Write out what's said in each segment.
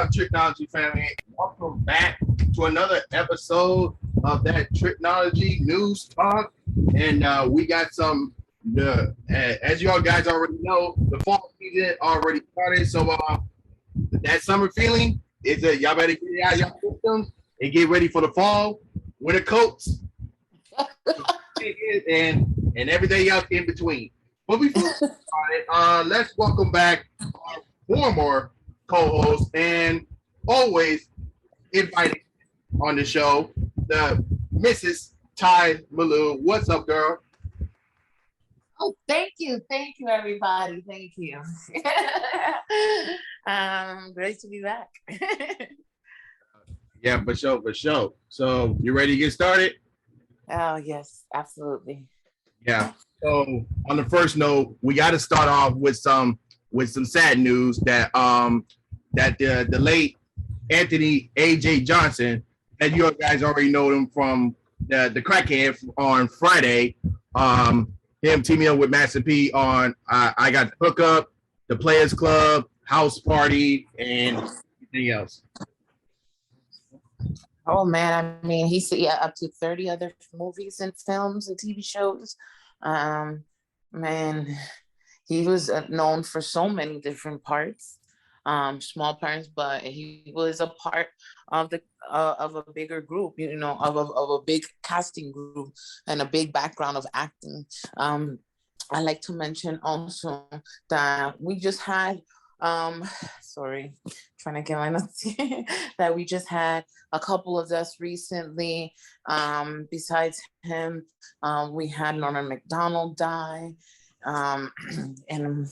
up, Tricology family? Welcome back to another episode of that Tricology News Talk. And we got some, as you all guys already know, the fall season already started. So that summer feeling is that y'all better get out your systems and get ready for the fall, winter coats, and everything else in between. But before we start, let's welcome back our former co-host and always invited on the show, the Mrs. Ty Malu. What's up, girl? Oh, thank you, everybody. Thank you. Great to be back. Yeah, for sure. So you ready to get started? Oh yes, absolutely. Yeah. So on the first note, we got to start off with some sad news that the late Anthony A.J. Johnson, and you guys already know him from the crackhead on Friday. Him teaming up with Master P on I Got the Hookup, the Players Club, House Party, and anything else. Oh man, I mean, he's up to 30 other movies and films and TV shows. Man, he was known for so many different parts, small parts, but he was a part of a bigger group, of a big casting group and a big background of acting. I like to mention also that we just had trying to get my notes that we just had a couple of deaths recently. Besides him, we had Norman McDonald die, and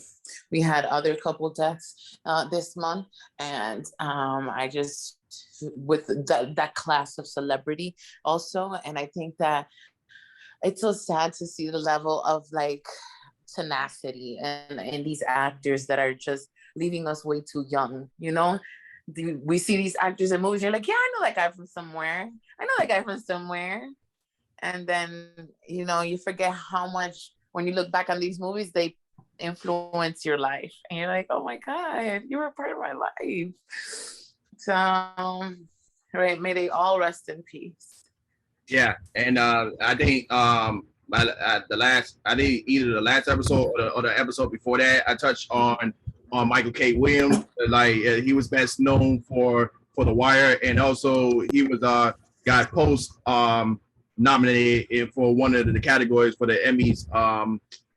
we had other couple deaths this month, and I just with that class of celebrity also, and I think that it's so sad to see the level of like tenacity and these actors that are just leaving us way too young. We see these actors in movies, you're like, yeah, I know that guy from somewhere. And then, you forget how much, when you look back on these movies, they influence your life. And you're like, oh my God, you were a part of my life. So, right, may they all rest in peace. Yeah, and I think either the last episode or the episode before that, I touched on Michael K. Williams. Like he was best known for The Wire, and also he was got post nominated for one of the categories for the Emmys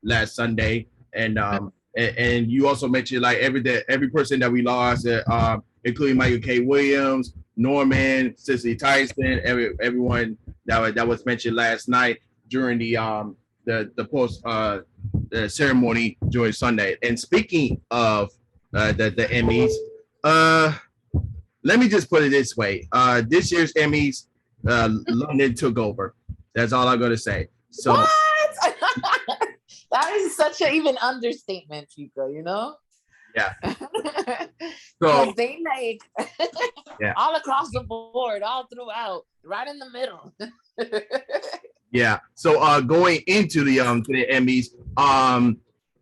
last Sunday, and you also mentioned like every person that we lost, including Michael K. Williams, Norman, Cicely Tyson, everyone that was mentioned last night during the post the ceremony during Sunday. And speaking of the Emmys, let me just put it this way: this year's Emmys, London took over. That's all I'm gonna say. So what? That is such an even understatement, Chico. Yeah. So they like yeah, all across the board, all throughout, right in the middle. Yeah. So going into the Emmys,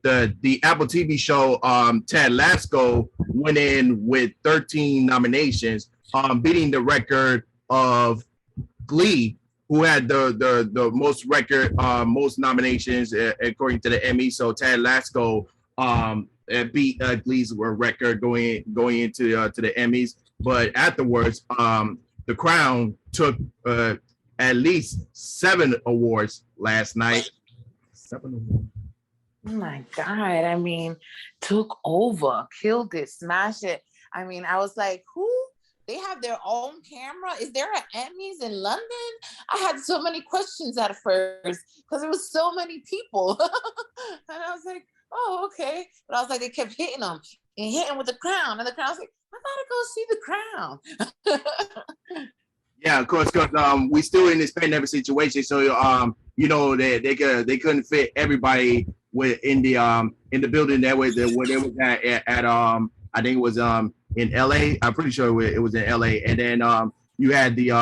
the Apple TV show Ted Lasso went in with 13 nominations, beating the record of Glee, who had the most nominations according to the Emmy. So Ted Lasso beat Glee's record going into to the Emmys. But afterwards, The Crown took at least 7 awards last night. 7 awards. Oh my God. I mean, took over, killed it, smashed it. I mean, I was like, who? They have their own camera? Is there an Emmys in London? I had so many questions at first because there was so many people. And I was like, oh, okay. But I was like, they kept hitting them and hitting with The Crown. And The Crown was like, I gotta go see The Crown. Yeah, of course, because we still in this pandemic situation, so they couldn't fit everybody in the building that way where they was at I think it was in LA. I'm pretty sure it was in LA, and then you had the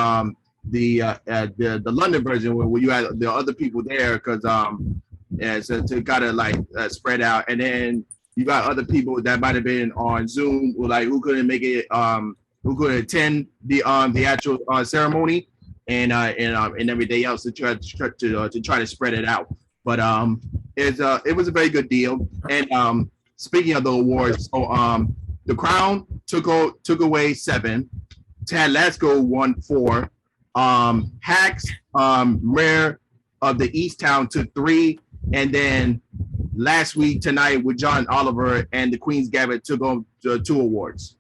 London version where you had the other people there because so to kind of like spread out, and then you got other people that might have been on Zoom or like who couldn't make it who could attend the actual ceremony and everything else to try to spread it out. But it was a very good deal. And speaking of the awards, so the Crown took away 7. Tad Lasco won 4. Hacks, Rare of the East Town took 3, and then last week tonight with John Oliver and the Queen's Gambit took home 2 awards.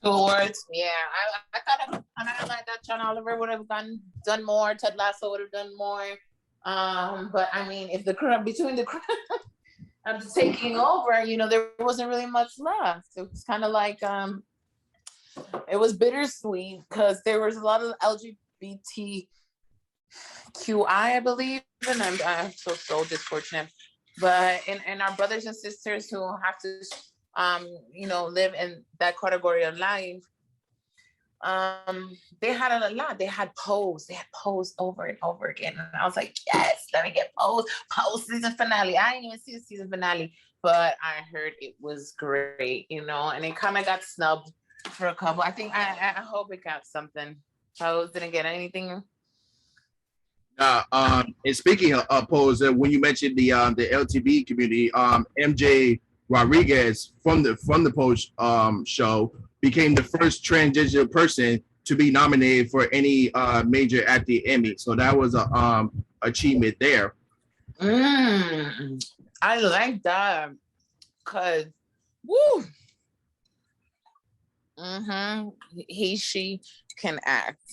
2 awards, yeah. I kind of like that John Oliver would have done more. Ted Lasso would have done more. But I mean, if the Crown between the Crown and taking over, you know, there wasn't really much left. It was kind of like it was bittersweet because there was a lot of LGBTQI, I believe, and I'm so disfortunate. But and our brothers and sisters who have to you know, live in that category of life, they had a lot. They had Pose over and over again, and I was like, yes, let me get Pose season finale. I didn't even see the season finale, but I heard it was great, you know, and it kind of got snubbed for a couple. I think I hope it got something. Pose didn't get anything. And speaking of Pose, when you mentioned the LTV community, MJ Rodriguez from the Pose show became the first transgender person to be nominated for any major at the Emmy. So that was a achievement there. I like that because woo. She can act.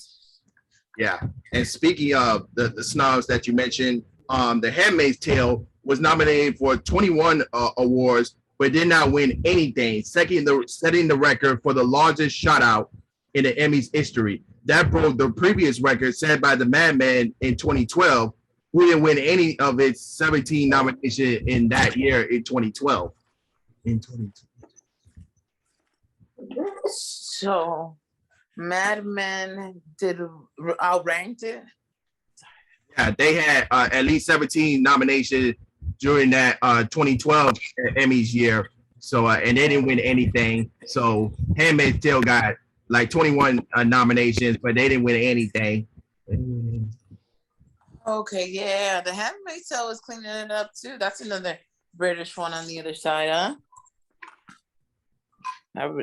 Yeah. And speaking of the snobs that you mentioned, The Handmaid's Tale was nominated for 21 awards, but did not win anything, setting the record for the largest shutout in the Emmys history. That broke the previous record set by The Madman in 2012, who didn't win any of its 17 nominations in that year in 2012. So Mad Men did outranked it. Yeah, they had at least 17 nominations during that 2012 Emmys year. So and they didn't win anything. So Handmaid's Tale got like 21 nominations, but they didn't win anything. Okay, yeah, The Handmaid's Tale was cleaning it up too. That's another British one on the other side, huh?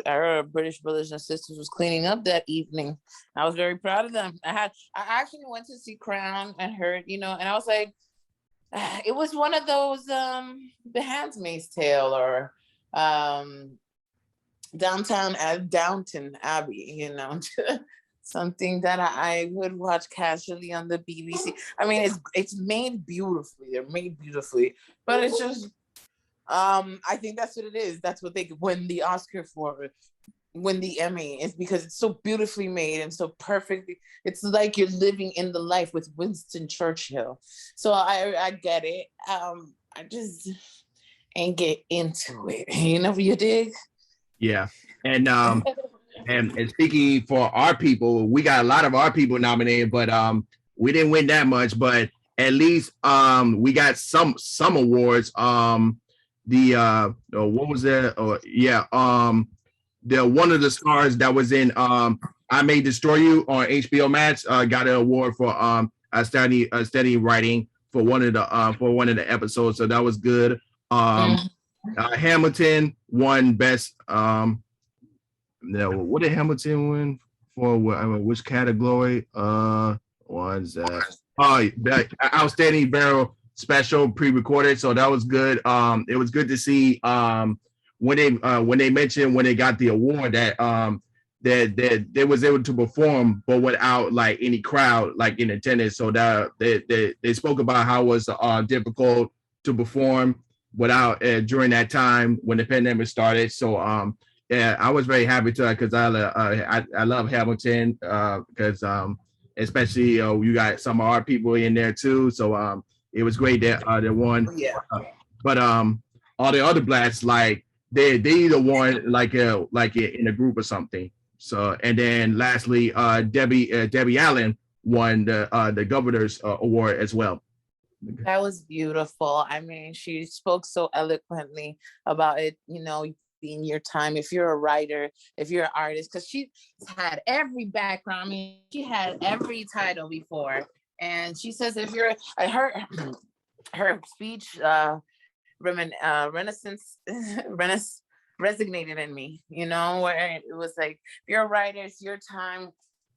Our British brothers and sisters was cleaning up that evening. I was very proud of them. I actually went to see Crown and heard, you know, and I was like, it was one of those The Handmaid's Tale or Downton Abbey, you know, something that I would watch casually on the BBC. I mean, it's made beautifully. They're made beautifully, but it's just I think that's what it is. That's what they win the Oscar for, win the Emmy, is because it's so beautifully made and so perfectly. It's like you're living in the life with Winston Churchill. So I get it. I just ain't get into it. You know what you dig? Yeah. And and speaking for our people, we got a lot of our people nominated, but we didn't win that much, but at least we got some awards. What was that? The one of the stars that was in I May Destroy You on HBO Max got an award for steady writing for one of the episodes, so that was good. Hamilton won best. What did Hamilton win for? Which category? Was the outstanding barrel special pre-recorded, so that was good. It was good to see when they mentioned when they got the award that that they was able to perform but without like any crowd like in attendance, so that they spoke about how it was difficult to perform without during that time when the pandemic started. So yeah, I was very happy to because I love Hamilton because especially you got some of our people in there too, so it was great that they won. Yeah. But all the other blacks, like they either won like in a group or something. So and then lastly, Debbie Allen won the governor's award as well. That was beautiful. I mean, she spoke so eloquently about it. You know, being your time. If you're a writer, if you're an artist, because she had every background. I mean, she had every title before. And she says, if you're her speech, Renaissance, resonated in me, you know, where it was like, if you're a writer, it's your time,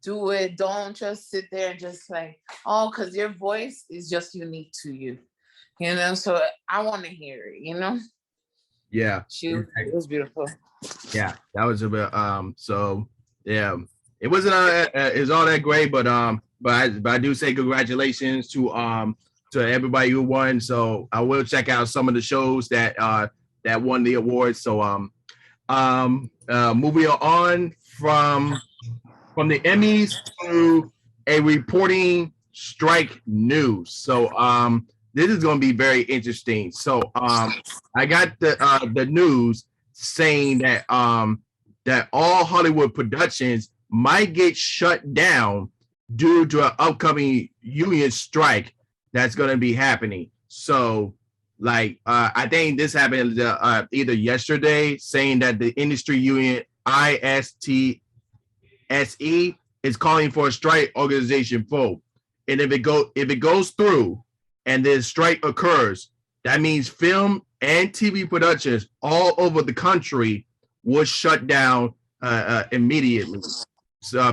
do it. Don't just sit there and just like, oh, because your voice is just unique to you, you know. So I want to hear it, you know. Yeah, It was beautiful. yeah, that was a bit. So yeah, it wasn't it was all that great, but I do say congratulations to everybody who won. So I will check out some of the shows that that won the awards. So moving on from the Emmys to a reporting strike news. So this is going to be very interesting. So I got the news saying that that all Hollywood productions might get shut down due to an upcoming union strike that's going to be happening. So like I think this happened either yesterday, saying that the industry union ISTSE is calling for a strike organization vote. And if it goes through and the strike occurs, that means film and TV productions all over the country will shut down immediately. So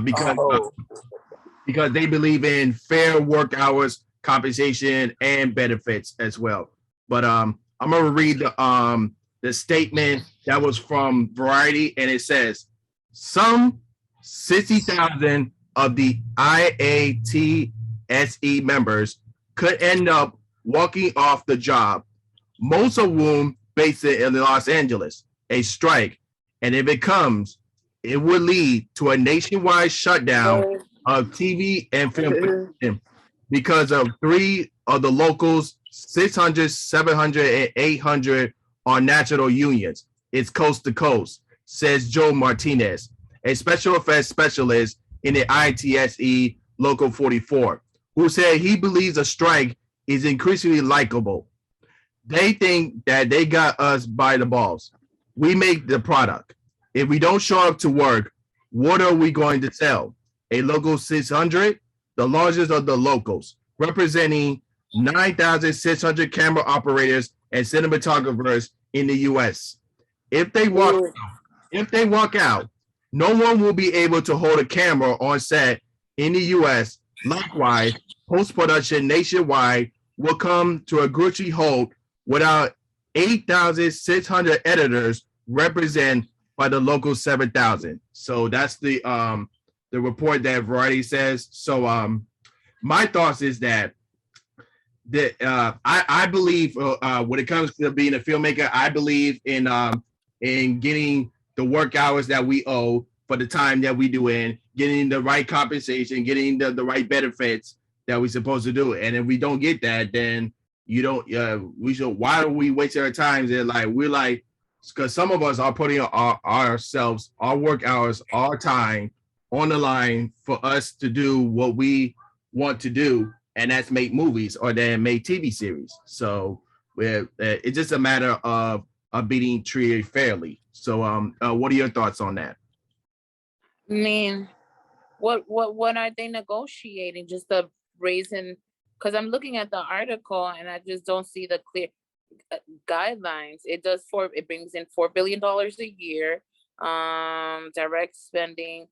because they believe in fair work hours, compensation, and benefits as well. But I'm gonna read the statement that was from Variety, and it says some 60,000 of the IATSE members could end up walking off the job, most of whom based in Los Angeles. A strike, and if it comes, it would lead to a nationwide shutdown of TV and film production because of three of the locals, 600, 700, and 800 are national unions. It's coast to coast, says Joe Martinez, a special effects specialist in the ITSE Local 44, who said he believes a strike is increasingly likable. They think that they got us by the balls. We make the product. If we don't show up to work, what are we going to sell? A local 600, the largest of the locals, representing 9,600 camera operators and cinematographers in the U.S. If they walk out, no one will be able to hold a camera on set in the U.S. Likewise, post-production nationwide will come to a gritty halt without 8,600 editors represented by the local 7,000. So that's the report that Variety says. So my thoughts is that I believe when it comes to being a filmmaker, I believe in getting the work hours that we owe for the time that we do in, getting the right compensation, getting the right benefits that we're supposed to do. And if we don't get that, then you don't. We should. Why are we wasting our time? And like we're like, because some of us are putting ourselves, our work hours, our time on the line for us to do what we want to do, and that's make movies or then make TV series. So it's just a matter of being treated fairly. So what are your thoughts on that? I mean, what are they negotiating? Just the raising? Because I'm looking at the article and I just don't see the clear guidelines. It brings in $4 billion a year, direct spending.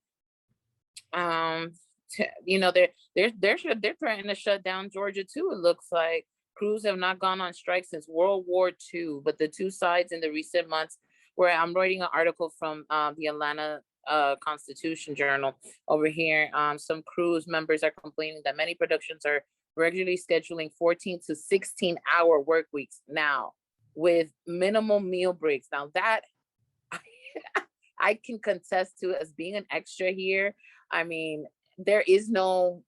You know, they're threatening to shut down Georgia too. It looks like crews have not gone on strike since World War II, but the two sides in the recent months, where I'm writing an article from the Atlanta Constitution Journal over here. Some crews members are complaining that many productions are regularly scheduling 14 to 16-hour work weeks now with minimal meal breaks. Now that I can contest to as being an extra here. I mean, there is no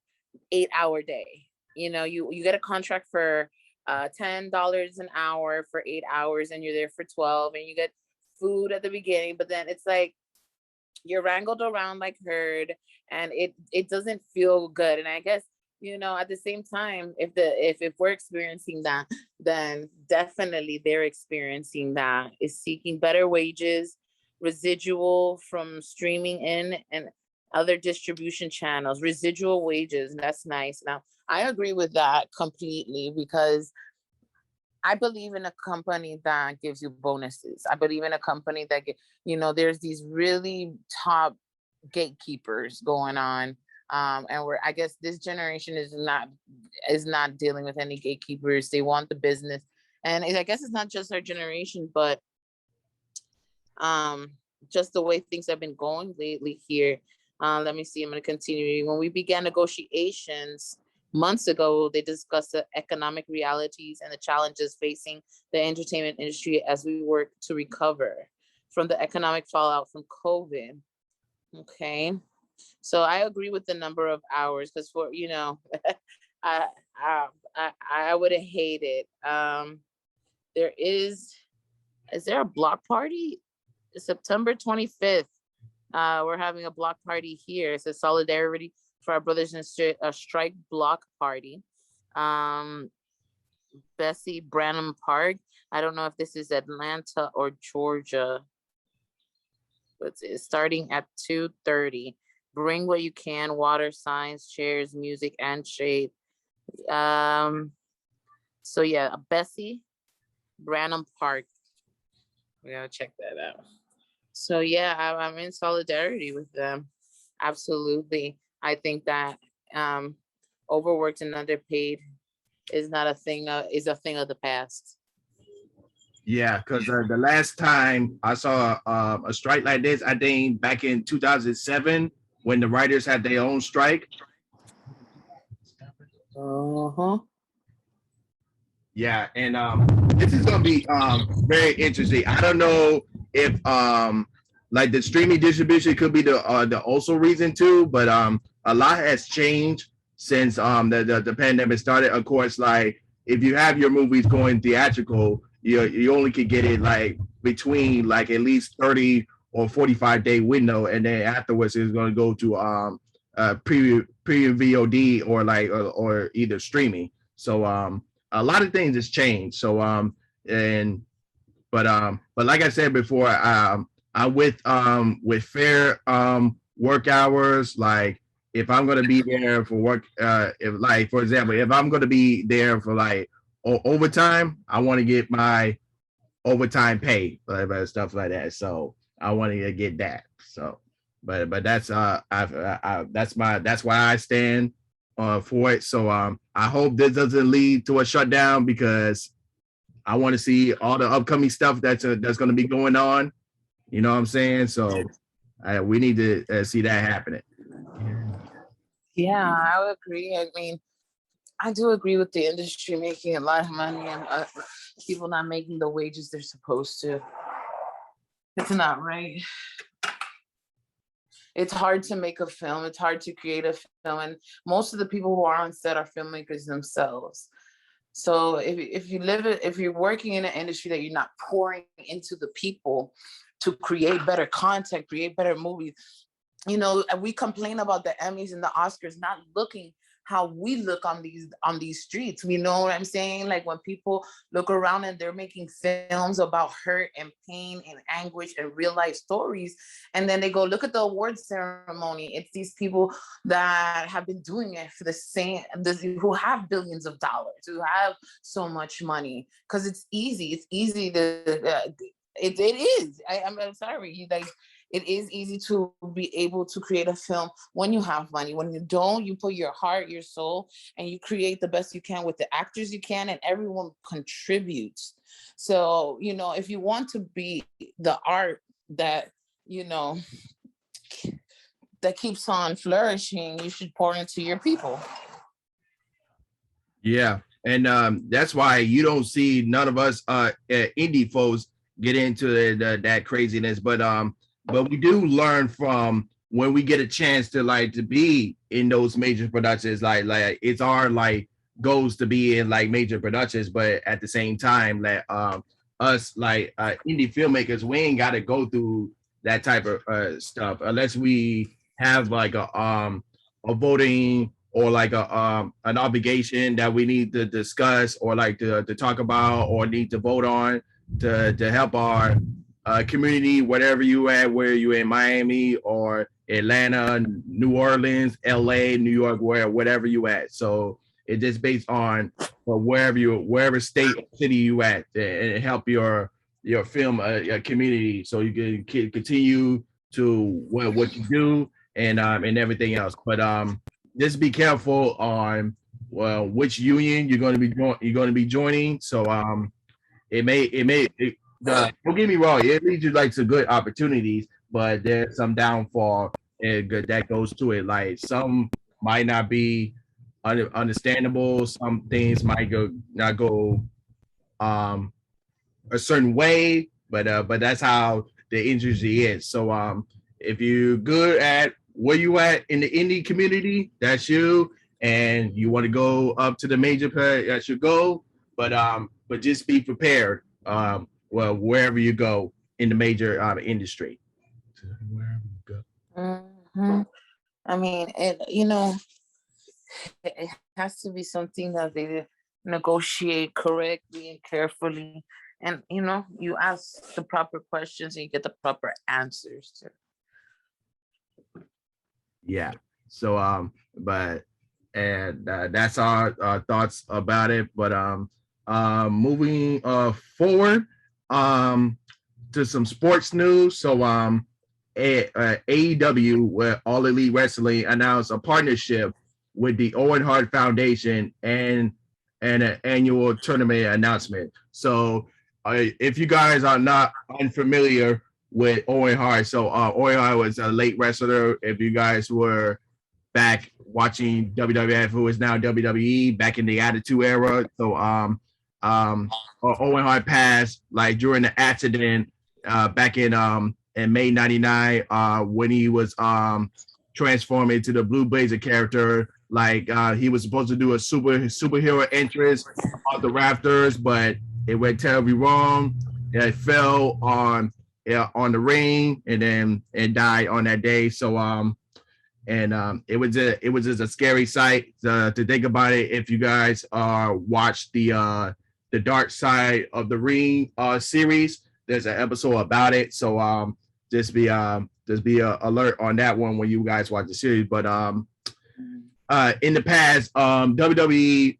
8-hour day. You know, you get a contract for $10 an hour for 8 hours and you're there for 12 and you get food at the beginning, but then it's like you're wrangled around like herd and it doesn't feel good. And I guess, you know, at the same time, if we're experiencing that, then definitely they're experiencing that, is seeking better wages, residual from streaming in and other distribution channels, residual wages. That's nice. Now, I agree with that completely because I believe in a company that gives you bonuses. I believe in a company that, there's these really top gatekeepers going on. And I guess this generation is not dealing with any gatekeepers. They want the business. And I guess it's not just our generation, but just the way things have been going lately here. Let me see. I'm going to continue. When we began negotiations months ago, they discussed the economic realities and the challenges facing the entertainment industry as we work to recover from the economic fallout from COVID. Okay. So I agree with the number of hours because I would have hated. Is there a block party? September 25th. We're having a block party here. It's a solidarity for our brothers in a strike block party. Bessie Branham Park. I don't know if this is Atlanta or Georgia, but it's starting at 2:30. Bring what you can: water, signs, chairs, music, and shade. So yeah, Bessie Branham Park. We gotta check that out. So yeah, I'm in solidarity with them. Absolutely. I think that overworked and underpaid is not a thing, is a thing of the past. Yeah, because the last time I saw a strike like this, I think back in 2007, when the writers had their own strike. Uh-huh. Yeah, and this is gonna be very interesting. I don't know if like the streaming distribution could be the also reason too, but a lot has changed since the pandemic started. Of course, like if you have your movies going theatrical, you only could get it like between like at least 30 or 45-day window, and then afterwards it's going to go to pre VOD or either streaming. So a lot of things has changed. So but like I said before, I'm with fair work hours. Like if I'm going to be there for work, if like for example, if I'm going to be there for like overtime, I want to get my overtime pay, stuff like that. So I want to get that. So, but that's that's why I stand for it. So I hope this doesn't lead to a shutdown because I want to see all the upcoming stuff that's going to be going on. You know what I'm saying? So we need to see that happening. Yeah, I would agree. I mean, I do agree with the industry making a lot of money and people not making the wages they're supposed to. It's not right. It's hard to make a film. It's hard to create a film. And most of the people who are on set are filmmakers themselves. So if you're working in an industry that you're not pouring into the people to create better content, create better movies, we complain about the Emmys and the Oscars not looking how we look on these streets. You know what I'm saying? Like when people look around and they're making films about hurt and pain and anguish and real life stories, and then they go look at the award ceremony. It's these people that have been doing it for who have billions of dollars, who have so much money, because it's easy. It's easy to. It is. I'm sorry. It is easy to be able to create a film when you have money. When you don't, you put your heart, your soul, and you create the best you can with the actors you can, and everyone contributes. So, if you want to be the art that, that keeps on flourishing, you should pour into your people. Yeah. And that's why you don't see none of us indie folks get into that craziness. But we do learn from when we get a chance to be in those major productions. Like it's our goals to be in major productions, but at the same time, us indie filmmakers, we ain't got to go through that type of stuff unless we have a voting or an obligation that we need to discuss or to talk about or need to vote on to help our community, whatever you at, where you in Miami or Atlanta, New Orleans, LA, New York, whatever you at. So it's just based on wherever state city you at, and help your film community so you can continue to what you do and everything else. But just be careful on which union you're going to be joining. So don't get me wrong, it leads you like to good opportunities, but there's some downfall that goes to it. Like some might not be understandable. Some things might not go um a certain way, but that's how the industry is. So if you're good at where you at in the indie community, that's you, and you want to go up to the major player, that should go. But just be prepared. Well, wherever you go in the major industry. Wherever you go. Mhm. I mean, it has to be something that they negotiate correctly and carefully, and you ask the proper questions and you get the proper answers to. Yeah. So but and that's our thoughts about it. But moving forward to some sports news. So AEW, where All Elite Wrestling, announced a partnership with the Owen Hart Foundation and an annual tournament announcement. So if you guys are not unfamiliar with Owen Hart, so Owen Hart was a late wrestler. If you guys were back watching WWF, who is now WWE, back in the Attitude Era. So Owen Hart passed like during the accident back in May '99 when he was transformed into the Blue Blazer character. Like he was supposed to do a superhero entrance off the rafters, but it went terribly wrong. It fell on the ring and died on that day. So it was just a scary sight to think about it. If you guys watched the Dark Side of the Ring series, there's an episode about it. So just be alert on that one when you guys watch the series. But in the past, WWE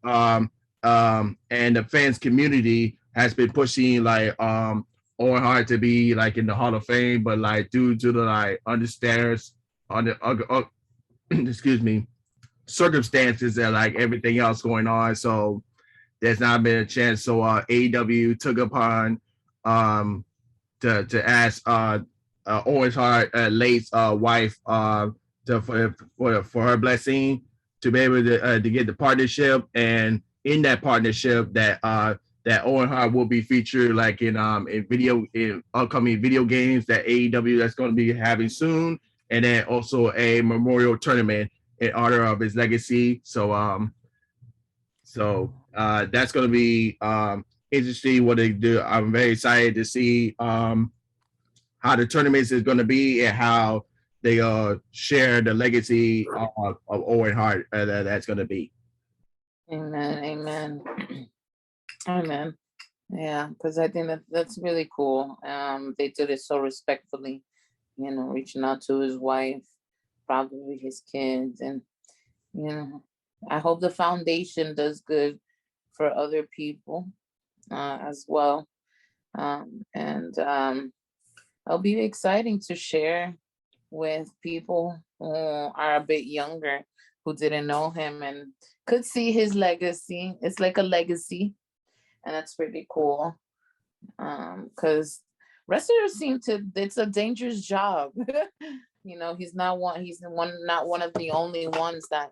and the fans community has been pushing like Owen Hart to be like in the Hall of Fame, but like due to the like understands on the excuse me, circumstances and like everything else going on, so there's not been a chance. So AEW took upon to ask Owen Hart late wife for her blessing to be able to get the partnership, and in that partnership that Owen Hart will be featured like in upcoming video games that AEW that's going to be having soon, and then also a memorial tournament in honor of his legacy. So that's going to be interesting what they do. I'm very excited to see how the tournaments is going to be and how they share the legacy of Owen Hart that's going to be. Amen. Amen. Amen. Yeah, because I think that's really cool. They did it so respectfully, reaching out to his wife, probably his kids, and I hope the foundation does good for other people as well. And it'll be exciting to share with people who are a bit younger, who didn't know him and could see his legacy. It's like a legacy, and that's pretty cool. Because wrestlers it's a dangerous job. He's not one of the only ones that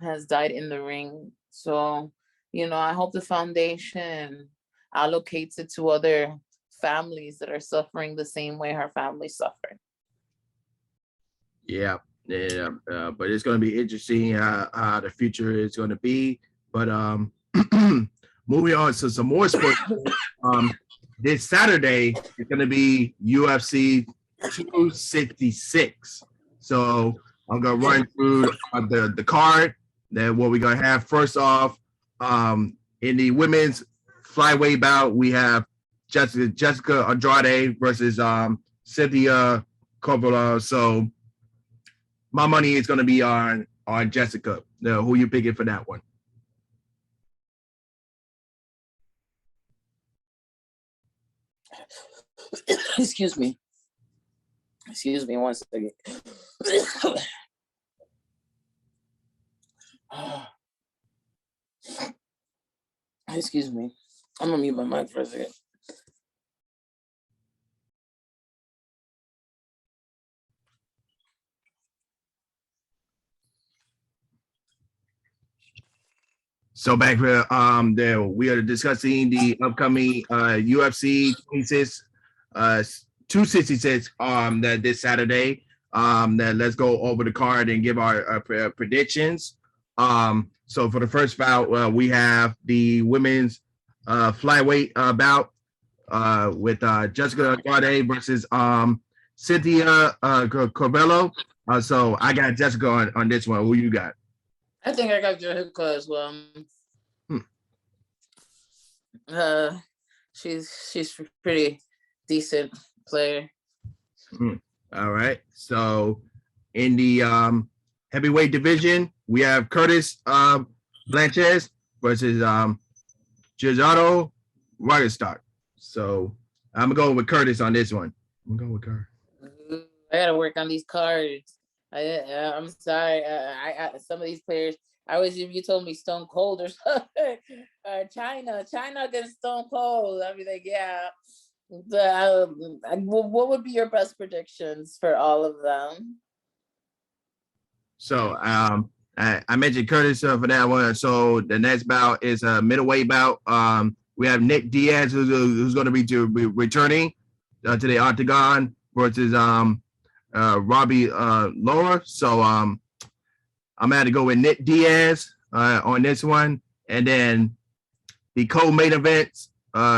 has died in the ring. So, I hope the foundation allocates it to other families that are suffering the same way her family suffered. Yeah, but it's going to be interesting how the future is going to be. But moving on to some more sports. This Saturday is going to be UFC 266. So I'm going to run through the card. Then what we're going to have first off in the women's flyweight bout, we have Jessica Andrade versus Cynthia Coppola. So my money is gonna be on Jessica. Who you picking for that one? Excuse me. Excuse me 1 second. Excuse me. I'm gonna mute my mic for a second. So back here, there we are discussing the upcoming UFC 26, 266 that this Saturday. That let's go over the card and give our predictions. So for the first bout, we have the women's flyweight bout with Jessica Andrade versus Cynthia Corbello. So I got Jessica on this one. Who you got? I think I got Jessica as well. She's a pretty decent player. All right. So in the heavyweight division, we have Curtis Blanches versus Gerardo Rogenstock. So I'm gonna go with Curtis on this one. I'm gonna go with her. I gotta work on these cards. I'm sorry. I some of these players. I was if you told me Stone Cold or something. China against Stone Cold. I'd be like, yeah. What would be your best predictions for all of them? So I mentioned Curtis for that one. So the next bout is a middleweight bout. We have Nick Diaz who's going to be returning to the octagon versus Robbie Lawler. So I'm gonna go with Nick Diaz on this one, and then the co-main events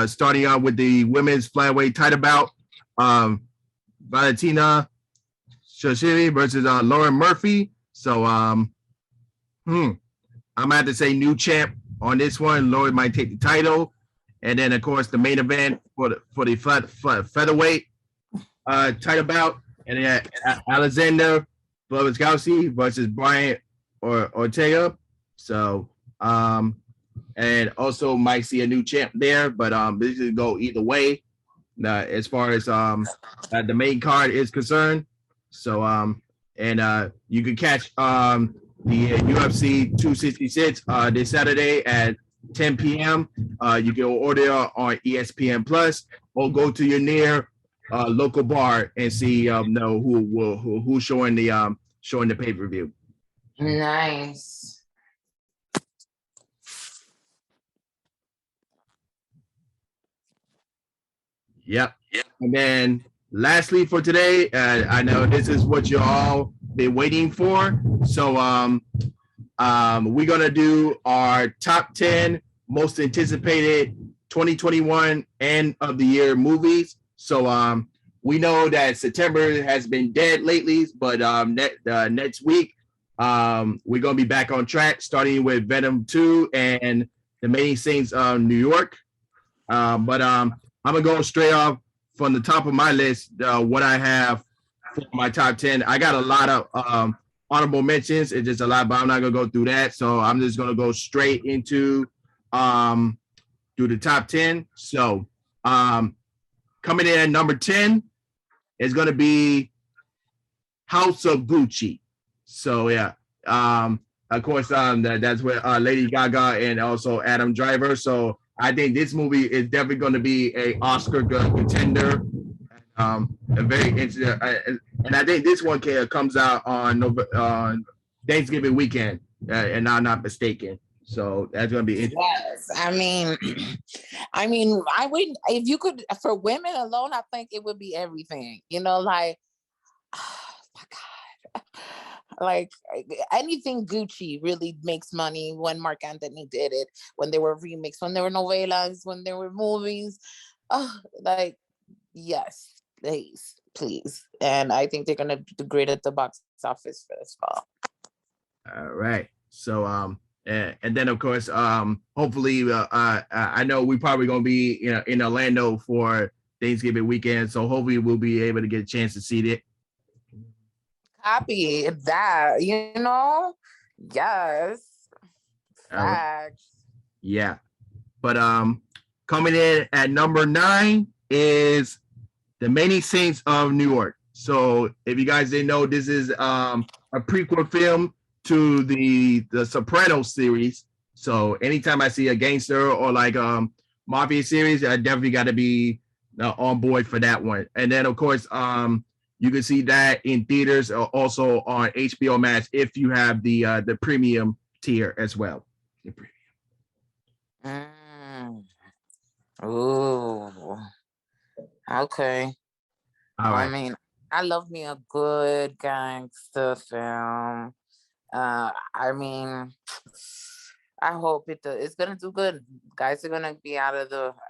starting out with the women's flyweight title bout. Valentina Shashiri versus Lauren Murphy. So I'm gonna have to say new champ on this one. Lauren might take the title, and then of course the main event for the featherweight title bout, and then Alexander Volkanovski versus Brian Ortega. So and also might see a new champ there, but this could go either way as far as the main card is concerned. So and you can catch the UFC 266 this Saturday at 10 p.m. You can order on ESPN Plus or go to your near local bar and see who's showing the pay-per-view. Nice. Yep. And then lastly for today, I know this is what you all been waiting for. So we're gonna do our top 10 most anticipated 2021 end of the year movies. So we know that September has been dead lately, but next week we're gonna be back on track, starting with Venom 2 and The Many Saints of New York. But I'm gonna go straight off from the top of my list. What I have for my top 10, I got a lot of honorable mentions. It's just a lot, but I'm not gonna go through that. So I'm just gonna go straight into do the top 10. So coming in at number 10 is gonna be House of Gucci. So yeah, of course that's where Lady Gaga and also Adam Driver. So I think this movie is definitely going to be a Oscar contender. A very interesting, and I think this one comes out on Thanksgiving weekend, and I'm not mistaken. So that's going to be interesting. Yes, I mean, I would if you could for women alone. I think it would be everything. You know, like, oh my God. Like anything Gucci really makes money. When Mark Anthony did it, when there were remakes, when there were novelas, when there were movies. Oh, like, yes, please. And I think they're gonna do great at the box office for this fall. All right. So And then of course, hopefully, I know we probably gonna be in Orlando for Thanksgiving weekend, so hopefully we'll be able to get a chance to see it. Copy that, Yes. All right. Facts. Yeah. But coming in at number 9 is The Many Saints of New York. So if you guys didn't know, this is a prequel film to the Sopranos series. So anytime I see a gangster or like mafia series, I definitely got to be on board for that one. And then of course, you can see that in theaters, also on HBO Max if you have the premium tier as well. Mm. Ooh. Okay. All I right. mean, I love me a good gangster film. I mean, I hope it's gonna do good. Guys are gonna be out of the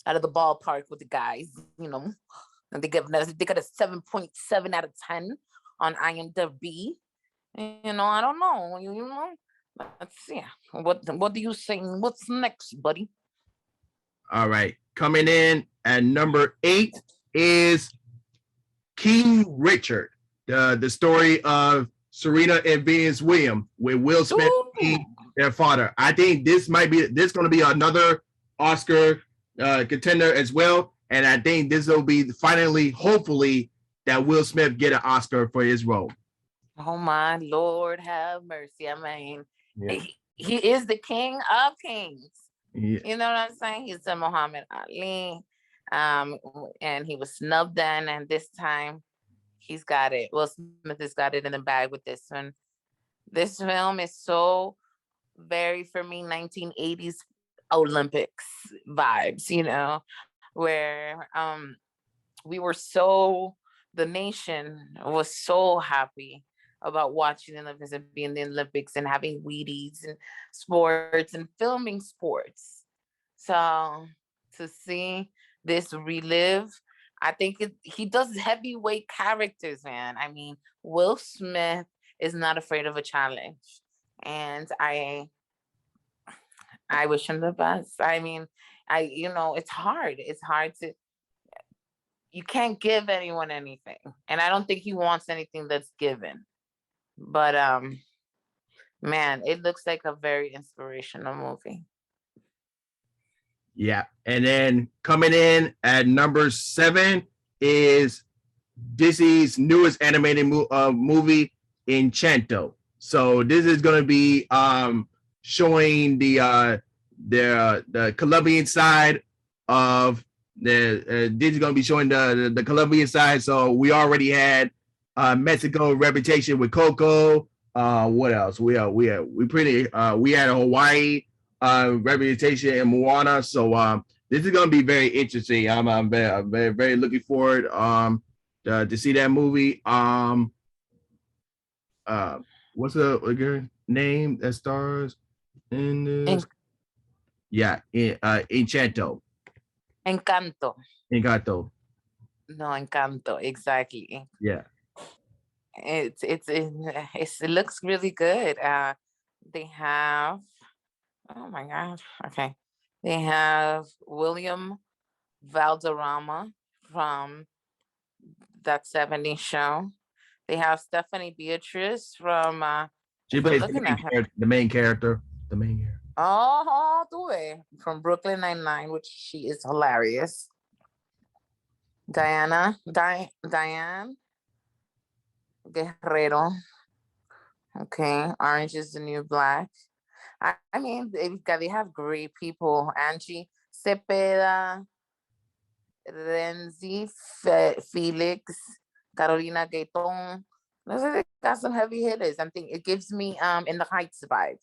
ballpark with the guys, And they got a 7.7 out of 10 on IMDb. I don't know. Let's see. What do you say? What's next, buddy? All right. Coming in at number 8 is King Richard, the story of Serena and Venus Williams, with Will Smith being their father. I think this going to be another Oscar contender as well, and I think this will be finally, hopefully, that Will Smith get an Oscar for his role. Oh my Lord, have mercy. I mean, Yeah. he is the king of kings. Yeah. You know what I'm saying? He's the Muhammad Ali, and he was snubbed then, and this time he's got it. Will Smith has got it in the bag with this one. This film is so very, for me, 1980s Olympics vibes, where we were the nation was so happy about watching the Olympics and being in the Olympics and having Wheaties and sports and filming sports. So to see this relive, I think he does heavyweight characters, man. I mean, Will Smith is not afraid of a challenge. And I wish him the best. I mean, it's hard. It's hard you can't give anyone anything. And I don't think he wants anything that's given. But man, it looks like a very inspirational movie. Yeah. And then coming in at number 7 is Disney's newest animated movie, Enchanto. So this is going to be showing the Colombian side of this is going to be showing the Colombian side. So we already had Mexico reputation with Coco. What else? We had a Hawaii representation in Moana. So this is going to be very interesting. I'm very, very looking forward to see that movie. What's the name that stars in this? Enchanto. Encanto. Encanto. No, Encanto, exactly. Yeah. It looks really good. They have, oh my gosh, okay. They have William Valderrama from That 70s Show. They have Stephanie Beatrice from she plays the main character. The main character. Oh, from Brooklyn Nine-Nine, which she is hilarious. Diane Guerrero. Okay, Orange is the New Black. I mean, they have great people. Angie Cepeda, Renzi Felix, Carolina Gayton. They got some heavy hitters. I think it gives me In the Heights vibe.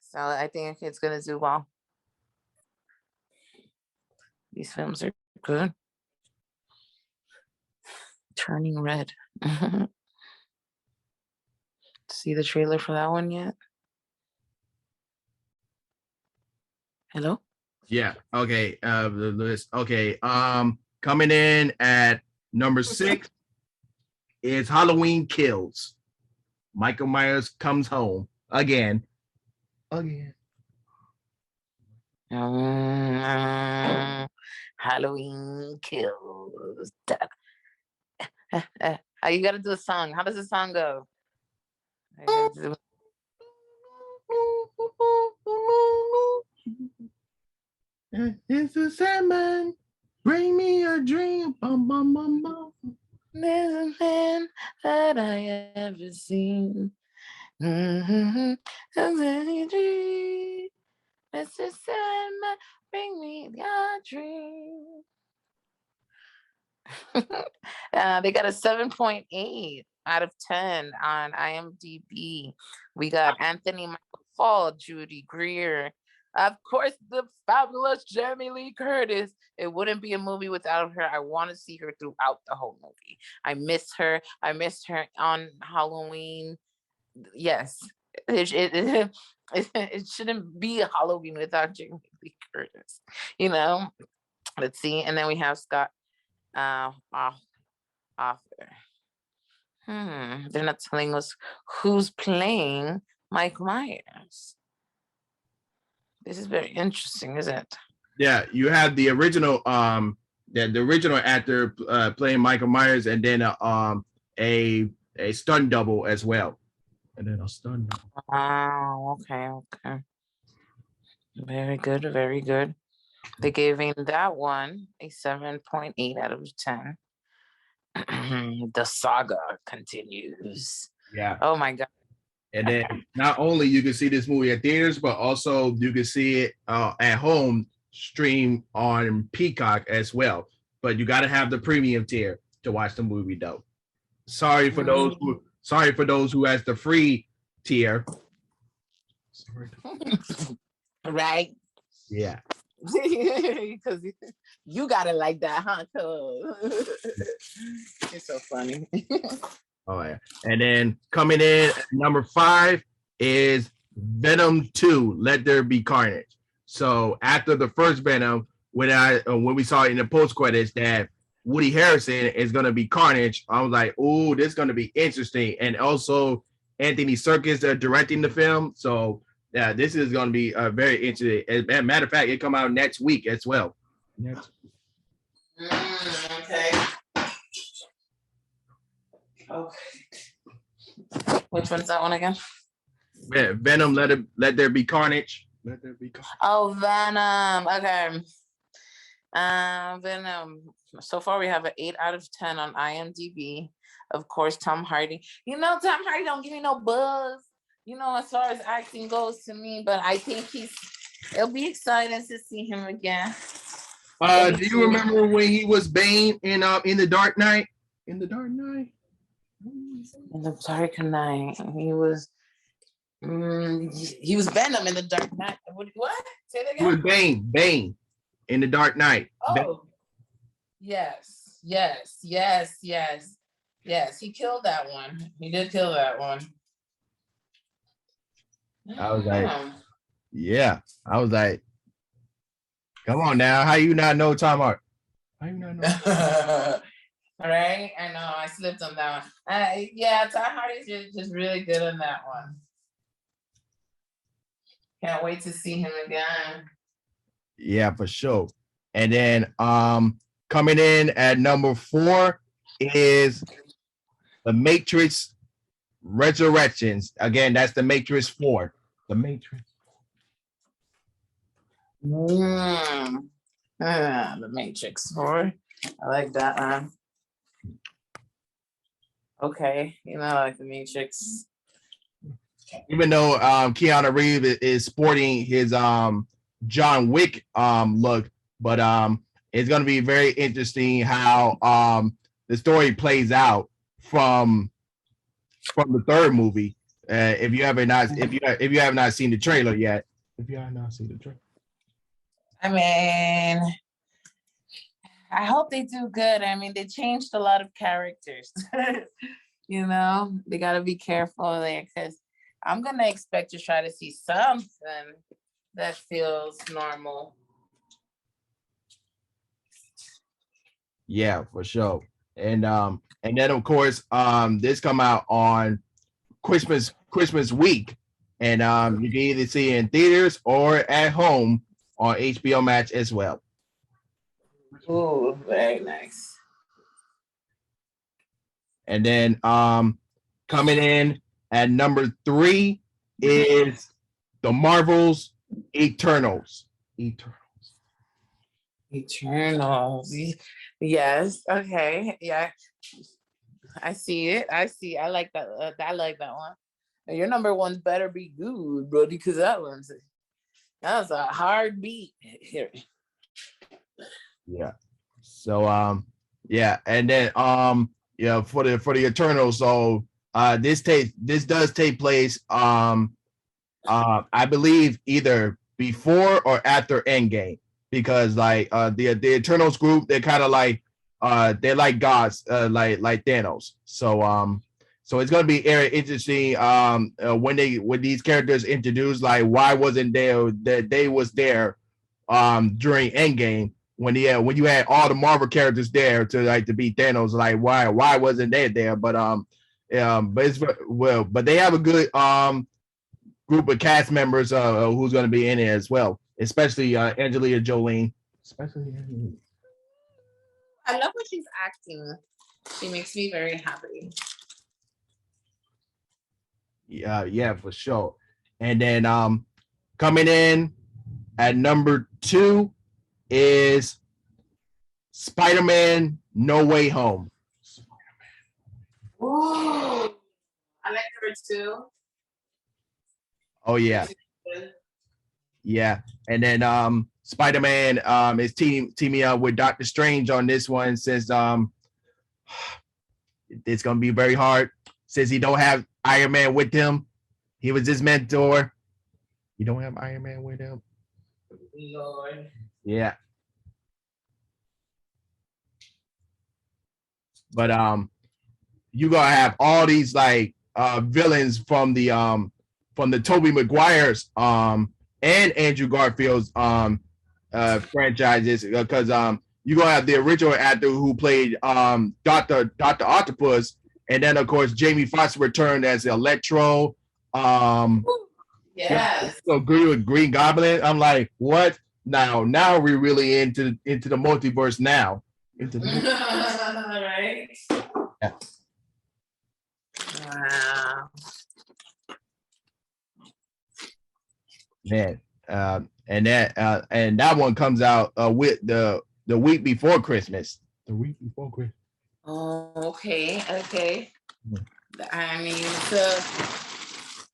So I think it's gonna do well. These films are good. Turning Red. See the trailer for that one yet? Hello? Yeah. Okay. The list. Okay. Coming in at number 6 is Halloween Kills. Michael Myers comes home. again. Halloween kills. You gotta do a song. How does the song go? It's a Sandman. Bring me a dream. Bum, bum, bum, bum. There's a man that I ever seen. Mm-hmm. Mr. Sandman, bring me your dream. They got a 7.8 out of 10 on IMDb. We got Anthony Michael Fall, Judy Greer, of course, the fabulous Jamie Lee Curtis. It wouldn't be a movie without her. I want to see her throughout the whole movie. I miss her. I missed her on Halloween. Yes, it shouldn't be a Halloween without Jamie Lee Curtis. You know. Let's see, and then we have Scott author. They're not telling us who's playing Mike Myers. This is very interesting, isn't it? Yeah, you have the original the original actor playing Michael Myers, and then a stunt double as well. And then a stunt double. Oh, okay. Very good, very good. They gave him that one a 7.8 out of 10. The saga continues. Yeah. Oh my God. And then not only you can see this movie at theaters, but also you can see it at home stream on Peacock as well. But you got to have the premium tier to watch the movie, though. Sorry for those who has the free tier. Right? Yeah. Because you got it like that, huh? It's so funny. Oh yeah. And then coming in number 5 is Venom 2, Let There Be Carnage. So after the first Venom, when we saw in the post credits that Woody Harrelson is gonna be Carnage, I was like, oh, this is gonna be interesting. And also Anthony Serkis directing the film. So yeah, this is gonna be very interesting. As a matter of fact, it come out next week as well. Okay. Okay. Which one's that one again? Venom, Let There Be Carnage. Let There Be Carnage. Oh, Venom. Okay. Venom. So far, we have an 8 out of 10 on IMDb. Of course, Tom Hardy. You know, Tom Hardy don't give me no buzz. You know, as far as acting goes to me, but I think it'll be exciting to see him again. Do you remember when he was Bane in the Dark Knight? In the Dark Knight. In the Dark Knight, he was Venom in the Dark Knight. What? Say that again. He was Bane in the Dark Knight. Oh, yes. He killed that one. He did kill that one. I was like, yeah. I was like, come on now. How you not know Tom Hardy? How you not know? All right, I know. I slipped on that one. Yeah, Tom Hardy's just really good on that one. Can't wait to see him again. Yeah, for sure. And then coming in at number 4 is The Matrix Resurrections. Again, that's The Matrix 4. The Matrix. The Matrix 4. I like that one. Okay, like The Matrix. Even though Keanu Reeves is sporting his John Wick look, but it's going to be very interesting how the story plays out from the third movie. If you have not seen the trailer yet, I mean, I hope they do good. I mean, they changed a lot of characters. They got to be careful there because I'm going to expect to try to see something that feels normal. Yeah, for sure. And then of course, this come out on Christmas week. And you can either see it in theaters or at home on HBO Max as well. Oh, very nice. And then coming in at number 3 is the Marvel's Eternals. Eternals. Yes. Okay. Yeah. I see it. I like that. I like that one. Your number one better be good, bro, because that was a hard beat here. Yeah. So yeah, and then yeah, for the Eternals. So this does take place I believe either before or after Endgame, because like the Eternals group, they're kind of like they're like gods, like Thanos. So it's gonna be very interesting when these characters introduced, like why wasn't there that they was there during Endgame when you had all the Marvel characters there to beat Thanos, like why wasn't they there? But it's well, but they have a good group of cast members who's going to be in it as well, especially Angelina Jolie. I love when she's acting. She makes me very happy. Yeah, for sure. And then coming in at number 2 is Spider-Man No Way Home. Ooh, I like number 2. Oh yeah. Yeah. And then Spider-Man is teaming up with Doctor Strange on this one, since it's gonna be very hard since he don't have Iron Man with him. He was his mentor. You don't have Iron Man with him. Lord. Yeah. But you gonna have all these like villains from the Tobey Maguire's and Andrew Garfield's franchises, because you gonna have the original actor who played Dr. Octopus, and then of course Jamie Foxx returned as Electro. Yes. So agree with Green Goblin. I'm like, what? Now we're really into the multiverse now. Into the right. yeah. Wow. Man, and that one comes out with the week before Christmas. The week before Christmas. Oh, okay. I mean, so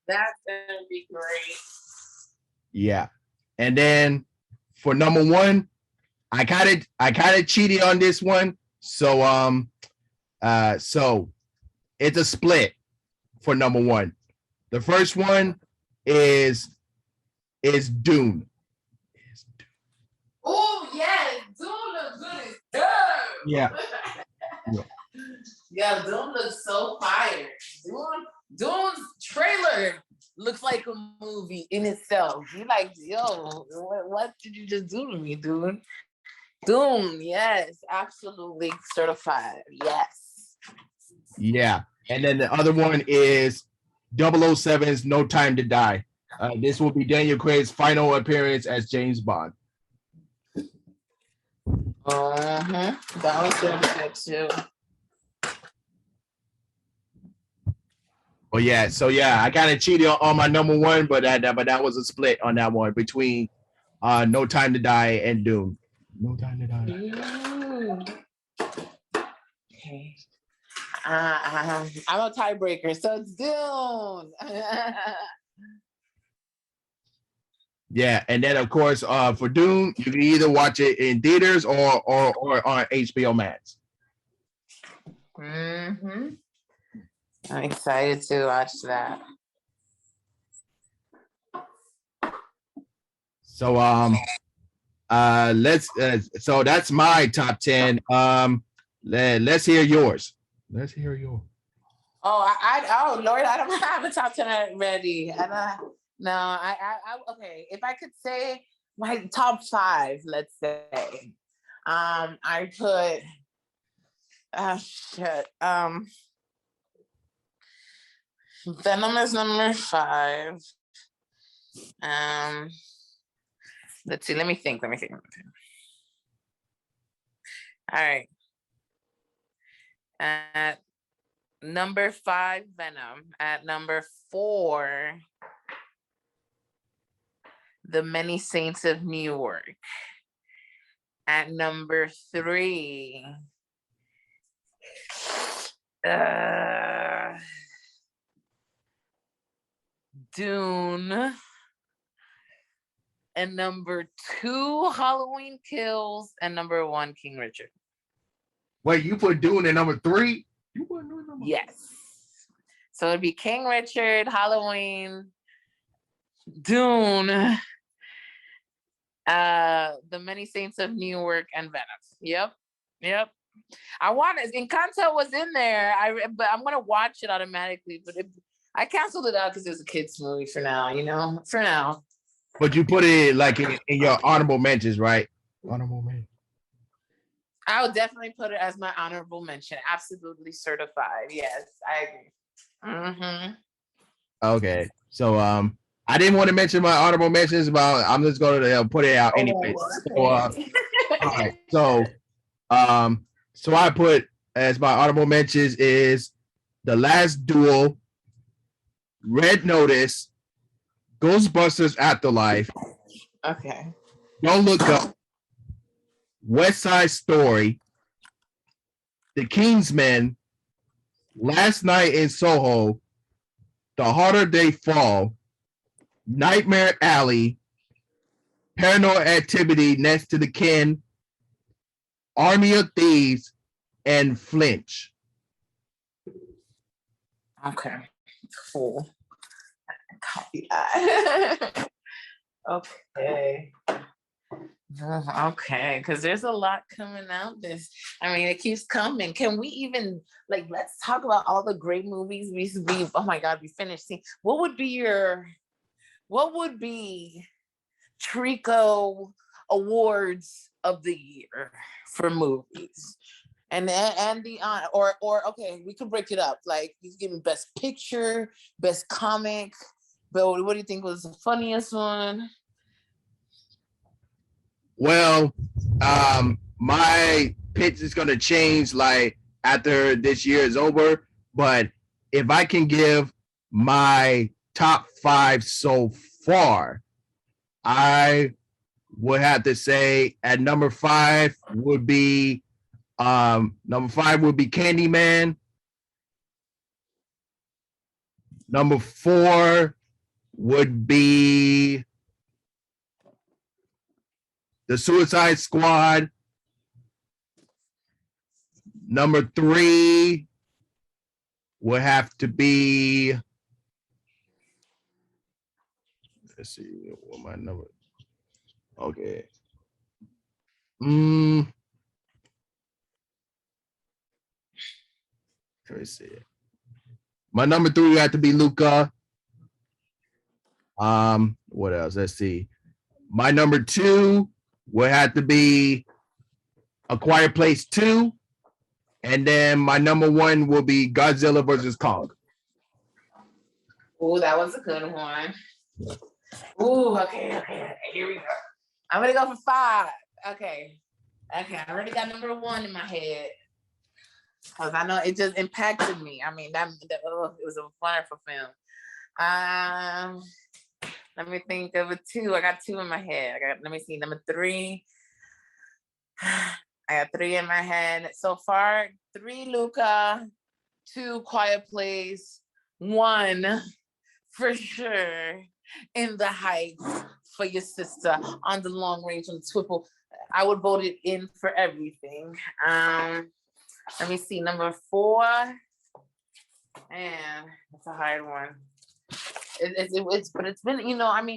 that's gonna be great. Yeah, and then for number 1, I kind of cheated on this one, so so it's a split for number 1. The first one is Dune. Oh yes, Dune looks good as done. Yeah. Yeah, Dune looks so fire. Dune's trailer looks like a movie in itself. You're like, yo, what did you just do to me, dude? Dune, yes, absolutely certified. Yes. Yeah. And then the other one is 007's No Time to Die. This will be Daniel Craig's final appearance as James Bond. That was good too. Well, yeah. So yeah, I kind of cheated on my number 1, but that was a split on that one between No Time to Die and Dune. No Time to Die. Okay. I'm a tiebreaker, so it's Dune. Yeah, and then of course for Dune, you can either watch it in theaters or on HBO Max. I'm excited to watch that. So let's so that's my top 10. Let's hear yours. Let's hear yours. Oh Lord, I don't have a top 10 ready. Okay. If I could say my top 5, let's say, I put, Venom is number 5. Let's see. Let me think. All right. At number 5, Venom. At number 4, The Many Saints of Newark. At number 3, Dune. And number 2, Halloween Kills. And number 1, King Richard. Wait, you put Dune in number 3? You put Dune number? Yes. So it'd be King Richard, Halloween, Dune, The Many Saints of Newark, and Venice. Yep. I wanted Encanto was in there. But I'm gonna watch it automatically. But I canceled it out because it was a kids movie for now. For now. But you put it like in your honorable mentions, right? Honorable mention. I would definitely put it as my honorable mention. Absolutely certified. Yes, I agree. Mm-hmm. Okay, so I didn't want to mention my honorable mentions, but I'm just going to put it out anyway. So, all right, so I put as my honorable mentions is The Last Duel, Red Notice, Ghostbusters Afterlife. Okay. Don't Look Up, West Side Story, The Kingsman, Last Night in Soho, The Harder They Fall, Nightmare Alley, Paranormal Activity Next to the Kin, Army of Thieves, and Flinch. Okay. Cool. Copy that. Okay. Okay, because there's a lot coming out. It keeps coming. Can we even let's talk about all the great movies we oh my god, we finished seeing. What would be Trico Awards of the Year for movies? And the or okay, we could break it up. Like you give me best picture, best comic, but what do you think was the funniest one? Well, my pitch is gonna change after this year is over. But if I can give my top 5 so far, I would have to say at number 5 would be Candyman. Number 4 would be The Suicide Squad. Number 3 would have to be. Let's see what my number. Okay. Let me see. My number 3 would have to be Luca. What else? Let's see. My number 2 would have to be A Quiet Place 2. And then my number 1 will be Godzilla versus Kong. Oh, that was a good one. Ooh, okay. Here we go. I'm gonna go for 5. Okay. I already got number 1 in my head. Because I know it just impacted me. I mean, it was a wonderful film. Let me think of a 2. I got 2 in my head. Let me see, number 3. I got 3 in my head. So far, 3 Luca, 2 Quiet Place, 1 for sure In the Heights for your sister on the long range on the Twipple. I would vote it in for everything. Let me see, number 4. Man, that's a hard one. But it's been,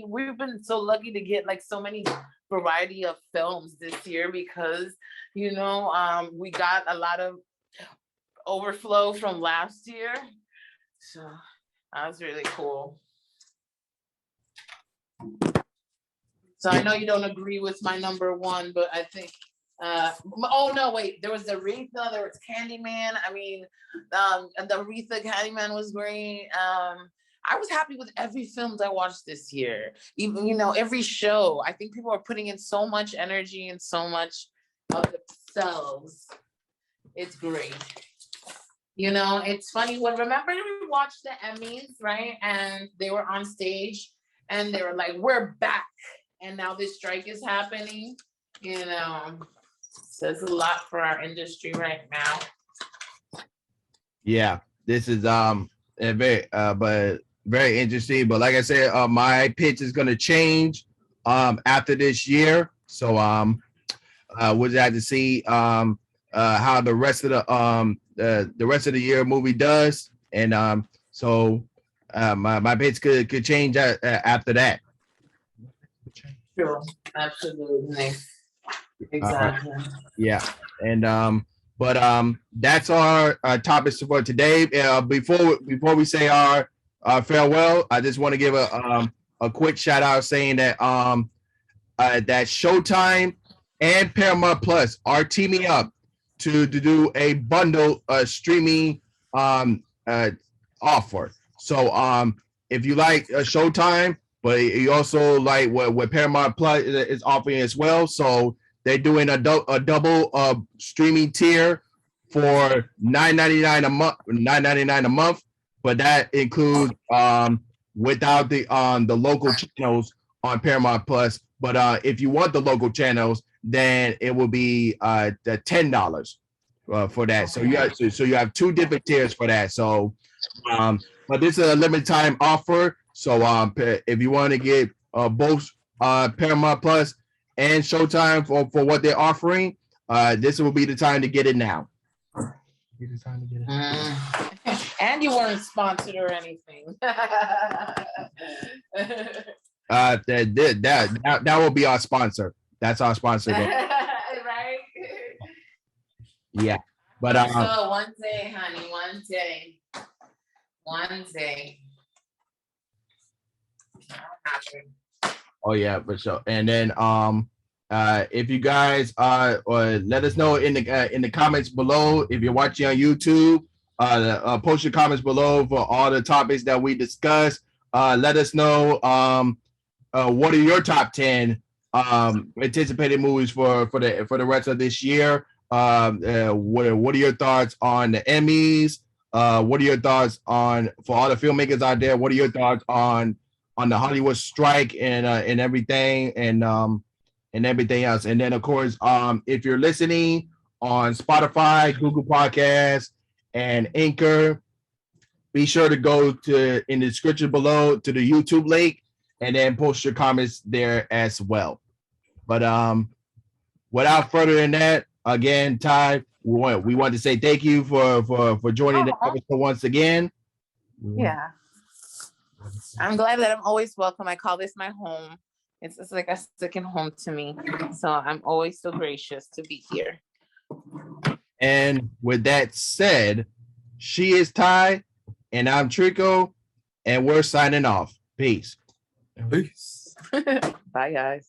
we've been so lucky to get so many variety of films this year because, we got a lot of overflow from last year. So that was really cool. So I know you don't agree with my number 1, but I think, oh no, wait, there was Aretha, there was Candyman. The Aretha Candyman was great. I was happy with every film that I watched this year. Even, every show. I think people are putting in so much energy and so much of themselves. It's great. It's funny remember we watched the Emmys, right? And they were on stage and they were like, we're back. And now this strike is happening. Says a lot for our industry right now. Yeah, this is very interesting. But like I said, my pitch is gonna change after this year. So we'll have to see how the rest of the year movie does, and so my pitch could change after that. Sure, absolutely, exactly. Yeah, and but that's our topics for today. Before we say our farewell, I just want to give a quick shout out saying that that Showtime and Paramount Plus are teaming up to do a bundle streaming offer. So if you like Showtime, but you also like what Paramount Plus is offering as well, so they're doing a double streaming tier for $9.99 a month. $9.99 a month, but that includes without the local channels on Paramount Plus. But if you want the local channels, then it will be the $10 for that. So you have two different tiers for that. So but this is a limited time offer. So if you want to get both Paramount Plus and Showtime for what they're offering, this will be the time to get it now. And you weren't sponsored or anything. That will be our sponsor. That's our sponsor. Right? Yeah. But so one day, honey, one day. Oh yeah, for sure. And then if you guys or let us know in the comments below if you're watching on YouTube. Post your comments below for all the topics that we discussed. Let us know what are your top 10 anticipated movies for the rest of this year. What are your thoughts on the Emmys? What are your thoughts on, for all the filmmakers out there, what are your thoughts on the Hollywood strike and everything and everything else? And then of course, if you're listening on Spotify, Google Podcasts, and Anchor, be sure to go to in the description below to the YouTube link and then post your comments there as well. But without further than that, again, Ty, we want to say thank you for joining the episode once again. Yeah, I'm glad that I'm always welcome. I call this my home. It's like a second home to me. So I'm always so gracious to be here. And with that said, she is Ty, and I'm Trico, and we're signing off. Peace. Bye, guys.